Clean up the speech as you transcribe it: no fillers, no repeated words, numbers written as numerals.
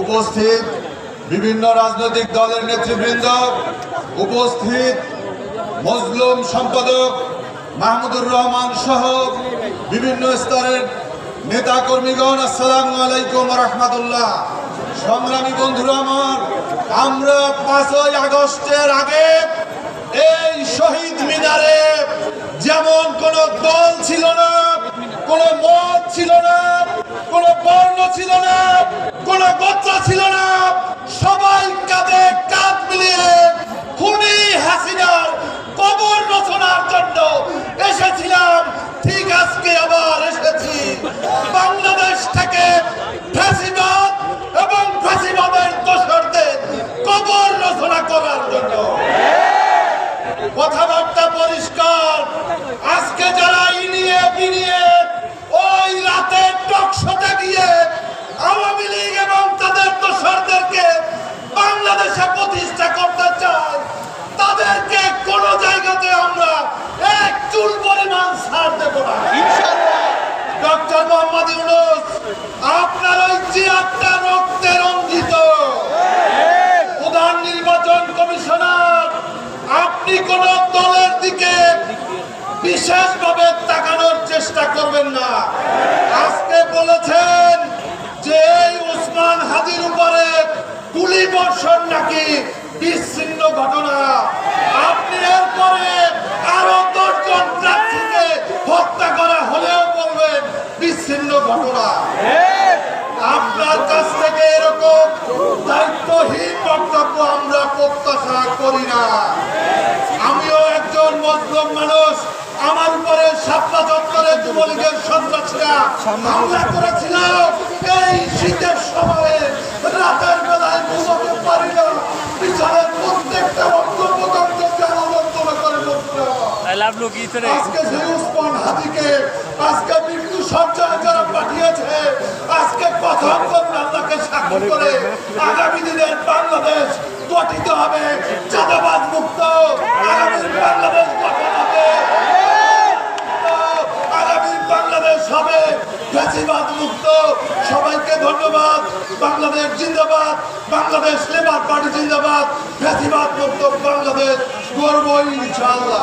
উপস্থিত বিভিন্ন রাজনৈতিক দলের নেতৃবৃন্দ, উপস্থিত মজলুম সম্পাদক মাহমুদুর রহমান সহ বিভিন্ন স্তরের নেতা কর্মীগণ, আসসালামু আলাইকুম ওয়া রাহমাতুল্লাহ। সংগ্রামী বন্ধুরা আমার, আমরা 5ই আগস্টের আগে এই শহীদ মিনারে যেমন কোন দল ছিল না, কোন মত ছিল না, কোন বর্ণ ছিল না, কোন গোত্র ছিল না, সবাই কাঁধে কাঁধ মিলিয়ে খুনি হাসিনার কবর রচনার জন্য এসেছিলাম। ঠিক আজকে আবার এসেছি বাংলাদেশ থেকে ফ্যাসিবাদ এবং ফ্যাসিবাদের দোসরদের কবর রচনা করার জন্য। কথাবার্তা পরিষ্কার। আজকে যারা ইনিয়ে বিনিয়ে ওই রাতে টকশোতে গিয়ে আওয়ামী লীগ এবং তাদের দোসরদেরকে বাংলাদেশে প্রতিষ্ঠা করতে চায়, তাদেরকে কোন জায়গাতে আমরা এক চুল পরিমাণ ছাড় দেব না ইনশাআল্লাহ। ডক্টর মোহাম্মদ ইউনূস, আপনার ওই জিয়াদটা রক্তে রঞ্জিত প্রধান নির্বাচন কমিশনার, আপনি কোন দলের দিকে বিশেষভাবে তাকানোর চেষ্টা করবেন না। আজকে বলেছেন যে এই ওসমান হাদির উপরে গুলি বর্ষণ নাকি বিচ্ছিন্ন ঘটনা। আপনি এরপরে আরো 10 জন প্রার্থীকে হত্যা করা হলেও বলবেন বিচ্ছিন্ন ঘটনা। আপনার কাছ থেকে এরকম দায়িত্বহীন বক্তব্য আমরা প্রত্যাশা করি না। আমিও একজন মজলুম মানুষ। আমার উপরে শাপলা চত্বরে যুবলীগের সন্ত্রাসীরা হামলা করেছিল। এই শীতের সময়ে রাতের বেলায় ঘুমাতে পারি না, পিছনের প্রত্যেকটা বক্তব্য আলোচনা করে আজকে সেই ওসমান হাদিকে আজকে মৃত্যু সজ্জায় যারা পাঠিয়েছে, আজকে প্রথম আল্লাহকে সাক্ষী করে আগামী দিনের বাংলাদেশ গঠিত হবে চাঁদাবাজ মুক্ত। আগামীর বাংলাদেশ গঠন হবে, আগামীর বাংলাদেশ হবে ফ্যাসিবাদ মুক্ত। সবাইকে ধন্যবাদ। বাংলাদেশ জিন্দাবাদ, বাংলাদেশ লেবার পার্টি জিন্দাবাদ, ফ্যাসিবাদ মুক্ত বাংলাদেশ গর্ব ইনশাআল্লাহ।